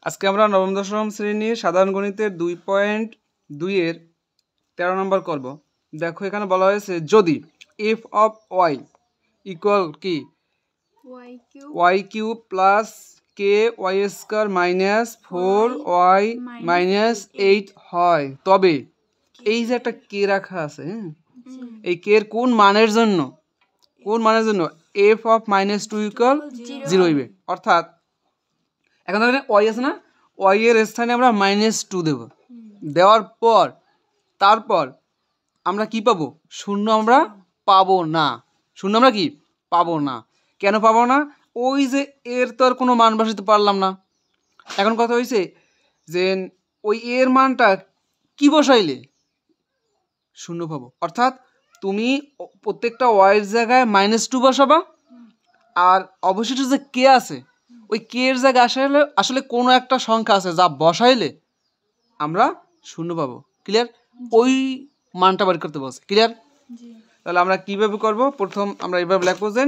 আজকে আমরা নবম দশম শ্রেণীর সাধারণ গণিতের 2.2 এর 13 নম্বর করব। দেখো এখানে বলা হয়েছে যদি এফ অফ ওয়াই ইকুয়াল কি y cube plus k y square minus 4y minus 8 হয়, তবে এই যে একটা কে রাখা আছে, এই কে এর কোন মানের জন্য এফ অফ -2 ইকুয়াল 0 হইবে। অর্থাৎ এখন এখানে ওয়াই আছে না, ওয়াই এর স্থানে আমরা -2 দেব। দেওয়ার পর তারপর আমরা কি পাবো? শূন্য আমরা পাবো না। শূন্য আমরা কি পাবো না। কেন পাবো না? ওই যে এর তো আর কোনো মান বসাতে পারলাম না। এখন কথা হয়েছে যে ওই এর মানটা কি বসাইলে শূন্য পাবো। অর্থাৎ তুমি প্রত্যেকটা ওয়াইয়ের জায়গায় -2 বসাবা, আর অবশিষ্ট যে কে আছে ওই কে এর জায়গায় আসলে কোনো একটা সংখ্যা আছে যা বসাইলে আমরা শূন্য পাবো। ক্লিয়ার? ওই মানটা বের করতে বলছে। ক্লিয়ার? তাহলে আমরা কিভাবে করব? প্রথম আমরা এইভাবে লিখবো যে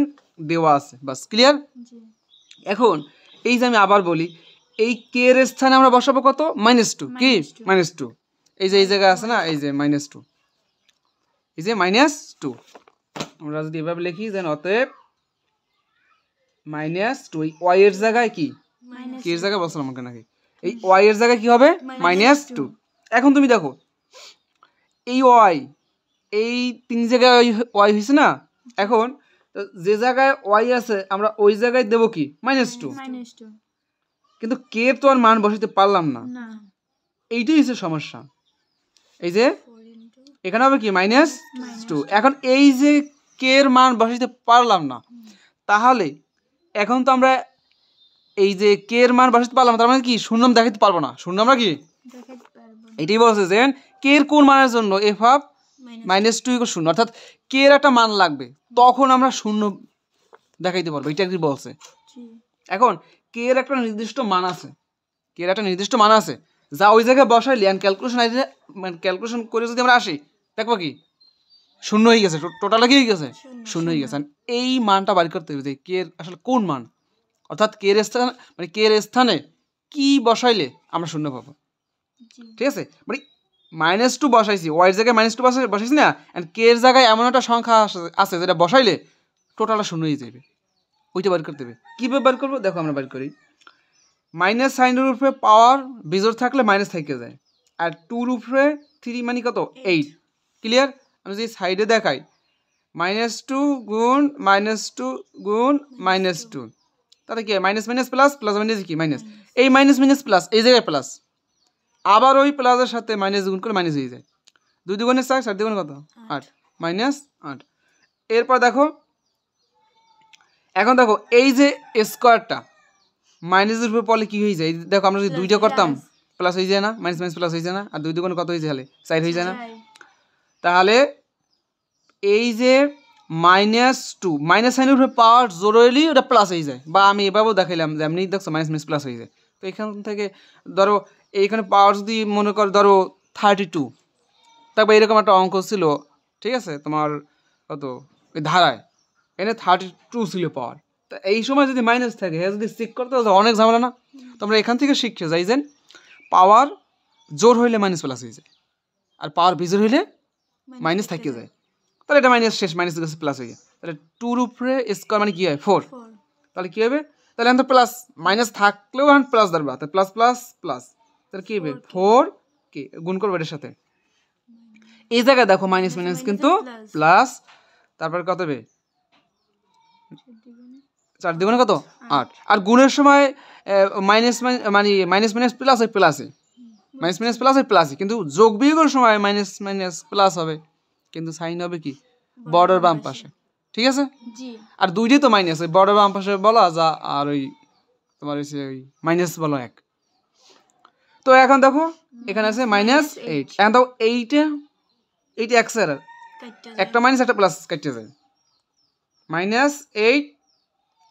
দেওয়া আছে, বাস। ক্লিয়ার? এখন এই যে আমি আবার বলি, এই কে এর স্থানে আমরা বসাবো কত? -2। কি -2? এই যে এই জায়গায় আছে না, এই যে -2, এই যে -2। আমরা যদি এভাবে লিখি যে অতএব -2 ওয়াই এর জায়গায় কি কে এর জায়গায় বসালাম আমাকে নাকি, এই ওয়াই এর জায়গায় কি হবে? -2। এখন তুমি দেখো এই ওয়াই, এই তিন জায়গায় ওয়াই হয়েছে না। এখন যে জায়গায় ওয়াই আছে আমরা ওই জায়গায় দেবো কি? -2। কিন্তু কে এর তো আর মান বসাতে পারলাম না, এইটাই হচ্ছে সমস্যা। এই যে এখানে হবে কি? -2। এখন এই যে কে এর মান বসাতে পারলাম না, তাহলে এখন তো আমরা এই যে কে এর মান বসাতে পারলাম, তার মানে কি শূন্য দেখাতে পারবো না। শূন্য আমরা কি এটাই বলছে যে কে এর কোন মানের জন্য এফ অফ -2 ইকুয়াল 0, অর্থাৎ কে এর একটা মান লাগবে, তখন আমরা শূন্য দেখাইতে পারবো। এটা কি বলছে? এখন কে এর একটা নির্দিষ্ট মান আছে, কে এর একটা নির্দিষ্ট মান আছে যা ওই জায়গায় বসাইলে ক্যালকুলেশন করে যদি আমরা আসি, দেখবো কি শূন্য হয়ে গেছে। টোটালটা কি হয়ে গেছে? শূন্য হয়ে গেছে। এই মানটা বাড়ি করতে হবে যে কে এর আসলে কোন মান, অর্থাৎ কে এর স্থানে কে এর স্থানে কি বসাইলে আমরা শূন্য পাবো। ঠিক আছে? -2 বসাইছি, ওয়াই এর জায়গায় -2 বসাইছি না, এন্ড কে এর জায়গায় এমন একটা সংখ্যা আছে যেটা বসাইলে টোটালটা শূন্য হয়ে যাবে। ওইটা বার করতে হবে। কীভাবে বার করবো? দেখো আমরা বার করি। মাইনাস সাইনের উপরে পাওয়ার বিজোড় থাকলে মাইনাস থেকে যায়, আর 2 উপরে 3 মানে কত? 8। ক্লিয়ার? আমি যদি সাইডে দেখাই, -2 গুণ -2 গুণ -2, তাহলে কি হয়? Minus minus plus, plus minus কি মাইনাস, এই মাইনাস মাইনাস প্লাস, এই জায়গায় প্লাস, আবার ওই প্লাসের সাথে মাইনাস গুণ করে মাইনাস হয়ে যায়। 2 দুগুণে 4, 4 দুগুণে কত? 8, -8। এরপর দেখো, এখন দেখো এই যে স্কোয়ারটা মাইনাসের উপরে পড়লে কি হয়ে যায়? দেখো আমরা যদি দুইটা করতাম প্লাস হয়ে যায় না, মাইনাস মাইনাস প্লাস হয়ে যায় না, আর 2 দুগুণে কত হয়েছে? 4 হয়ে যায় না। তাহলে এই যে -2 মাইনাস সাইনের উপরে পাওয়ার জোর হইলে ওটা প্লাস হয়ে যায়, বা আমি এভাবেও দেখাইলাম যে এমনি দেখছো মাইনাস মাইনাস প্লাস হয়ে যায়। তো এখান থেকে ধরো এইখানে পাওয়ার যদি মনে করো ধরো 32, তারপর এরকম একটা অঙ্ক ছিল, ঠিক আছে, তোমার কত ওই ধারায় এনে 32 ছিল পাওয়ার। তা এই সময় যদি মাইনাস থাকে, হ্যাঁ, যদি চেক করতে অনেক ঝামেলা না। তো আমরা এখান থেকে শিখে যাই যে পাওয়ার জোর হইলে মাইনাস প্লাস হয়ে যায়, আর পাওয়ার বিজোর হইলে মাইনাস থেকে যায়। তাহলে এটা মাইনাস শেষ, মাইনাস গেছে প্লাস হয়ে যায়। তাহলে 2 উপরে স্কোয়ার মানে কি হয়? 4। তাহলে কি হবে? তাহলে এখন তো প্লাস মাইনাস থাকলেও এখন প্লাস ধরবা, তাহলে প্লাস প্লাস প্লাস, তাহলে কি হবে? 4 কে গুণ করবো এটার সাথে। এই জায়গায় দেখো মাইনাস মাইনাস কিন্তু প্লাস, তারপর কত হবে? 4 দ্বিগুণে কত? 8। আর গুণের সময় মাইনাস মানে মাইনাস মাইনাস প্লাস হয় প্লাসে, মাইনাস মাইনাস প্লাস হয় প্লাসে, কিন্তু যোগ বিয়োগের সময় মাইনাস মাইনাস প্লাস হবে, কিন্তু সাইন হবে কি বর্ডার বাম পাশে। ঠিক আছে? আর দুইটাই তো মাইনাস, ওই বর্ডার বাম পাশে বলা যা, আর ওই তোমার হচ্ছে ওই মাইনাস বলো 1। তো এখন দেখো এখানে আছে -8। এখন দেখো এইটা এক্স এর একটা মাইনাস একটা প্লাস কাটতে যায়, -8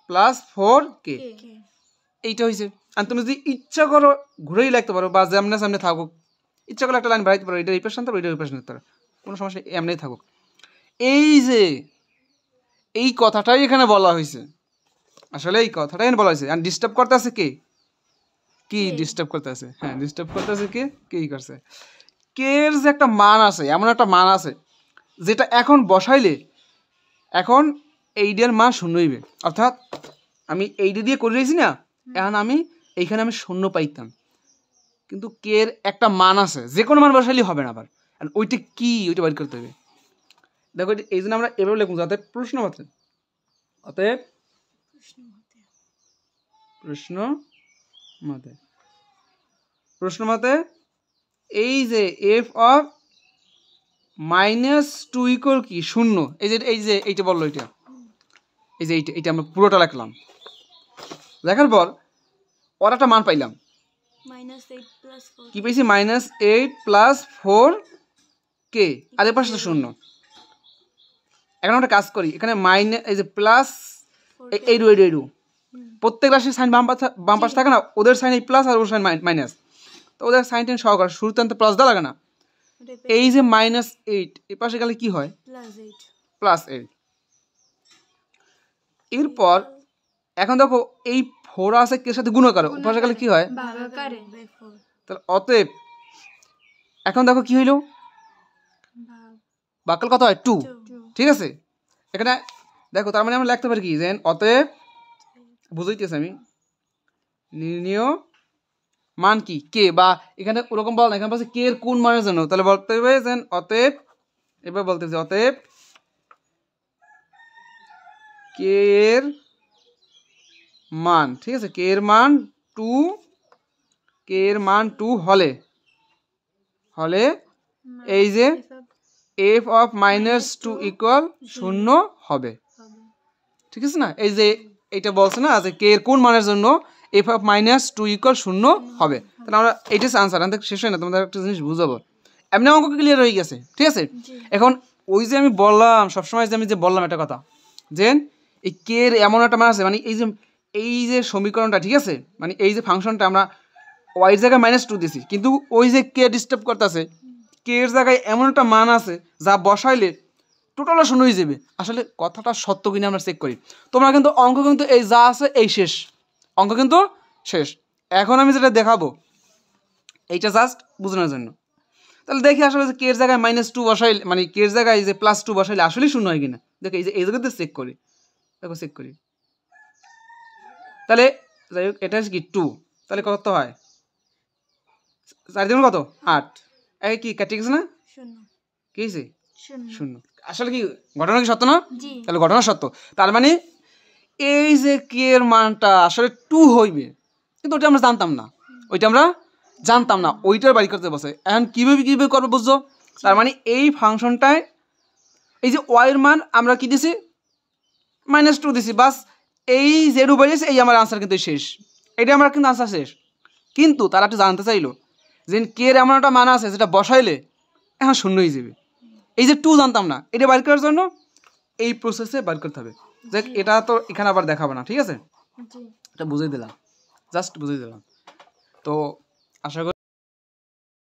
প্লাস 4k, এইটা হয়েছে। আর তুমি যদি ইচ্ছা করো ঘুরেই লিখতে পারো, বা যেমনে সামনে থাকুক, ইচ্ছা করলে একটা লাইন বাড়াইতে পারো, এটা এই পাশে আনতে পারো, এটা ওই পাশে নিতে পারো, কোনো সমস্যা এমনি থাকুক। এই যে এই কথাটাই এখানে বলা হয়েছে, আসলে এই কথাটাই এখানে বলা হয়েছে। আর ডিস্টার্ব করতে আছে কে? কি ডিস্টার্ব করতেছে, হ্যাঁ ডিস্টার্ব করতেছে কে, কি করছে কে এর যে একটা মান আছে, এমন একটা মান আছে যেটা এখন বসাইলে এখন এইটার মান শূন্য হইবে, অর্থাৎ আমি এইটা দিয়ে করে রেখেছি না, এখন আমি এইখানে আমি শূন্য পাইতাম, কিন্তু কে এর একটা মান আছে, যে কোনো মান বসাইলে হবে না আবার, আর ওইটা কি ওইটা বের করতে হবে। দেখো এই জন্য আমরা এভাবে লিখবো যাতে প্রশ্ন মতে, অতএব প্রশ্ন মতে এই যে এফ অফ -2 ইকুয়াল কি শূন্য, এই যে এইটা বললো, এই যে এইটা আমরা পুরোটা লিখলাম, লেখার পর ওর একটা মান পাইলাম, কি পাইছি -8 + 4 কে, আর এর পাশে শূন্য। এখন আমরা কাজ করি, এখানে এই যে প্লাস এইটু প্রত্যেক রাশির সাইন বাম পাশে থাকে না, ওদের সাইন এই প্লাস আর ওর সাইন মাইনাস, তো ওদের সাইন টেন সহকারে শুরুতে আনতে প্লাস দেওয়া লাগে না, এই যে -8 এই পাশে গেলে কি হয় +8। এরপর এখন দেখো এই 4 আছে কে সাথে গুণ করে, ওই পাশে গেলে কি হয় ভাগাকারে, তাহলে অতএব এখন দেখো কি হইল বাক্যাল কত হয় 2, ঠিক আছে। এখানে দেখো তার মানে আমরা লিখতে পারি কি যে অতএব বুঝাইতেছি আমি নির্ণীয় মান কি কে, বা এখানে ওরকম বল না, এখানে বলছে কে এর কোন মানের জন্য, তাহলে বলতে হবে যে অতএব, এবার বলতেছি অতএব কে এর মান, ঠিক আছে, কে এর মান 2 হলে এই যে f অফ -2 ইকুয়াল 0 হবে, ঠিক আছে না। এই যে এটা বলছে না যে কে এর কোন মানের জন্য f অফ -2 ইকুয়াল 0 হবে, তাহলে আমরা এইটাই আনসার, আমাদের শেষ হয় না, তোমাদের একটা জিনিস বুঝাবো, এমনি অঙ্ক ক্লিয়ার হয়ে গেছে, ঠিক আছে। এখন ওই যে আমি বললাম সবসময় যে আমি যে বললাম একটা কথা যে এই কে এর এমন একটা মান আছে, মানে এই যে সমীকরণটা, ঠিক আছে, মানে এই যে ফাংশনটা আমরা y এর জায়গায় -2 দিছি, কিন্তু ওই যে কে ডিস্টার্ব করতেছে, কে এর জায়গায় এমন একটা মান আছে যা বসাইলে টোটাল শূন্য হয়ে যাবে। আসলে কথাটা সত্য কিনা আমরা চেক করি, তোমরা কিন্তু অঙ্ক কিন্তু এই যা আছে এই শেষ, অঙ্ক কিন্তু শেষ। এখন আমি যেটা দেখাবো এইটা জাস্ট বোঝানোর জন্য, তাহলে দেখি আসলে যে কে এর জায়গায় -2 বসাইলে, মানে কে এর জায়গায় যে +2 বসাইলে আসলেই শূন্য হয় কিনা, দেখো এই জায়গাতে চেক করি, দেখো চেক করি, তাহলে যাই হোক এটা কি 2, তাহলে কত হয় 4 দিন কত 8, এই কি কাটি গেছে না, কি হয়েছে 0। আসলে কি ঘটনা কি সত্য না, তাহলে ঘটনা সত্য, তার মানে এই যে কে এর মানটা আসলে 2 হইবে, কিন্তু ওইটা আমরা জানতাম না, ওইটার বাড়ি করতে বসে। এখন কিভাবে করবো বুঝছো, তার মানে এই ফাংশনটায় এই যে y এর মান আমরা কি দিছি -2 দিছি, বাস এই জেরো বেরিয়েছে, এই আমার আনসার কিন্তু শেষ, এটা আমার কিন্তু আনসার শেষ। কিন্তু তারা একটু জানতে চাইলো যে কে এর এমন একটা মান আছে যেটা বসাইলে এখন শূন্য হয়ে যাবে, এই যে 2 জানতাম না, এটা বাইর করার জন্য এই প্রসেসে বাইর করতে হবে। দেখ এটা তো এখানে আবার দেখাবো না, ঠিক আছে, এটা বুঝিয়ে দিলাম, জাস্ট বুঝিয়ে দিলাম। তো আশা করি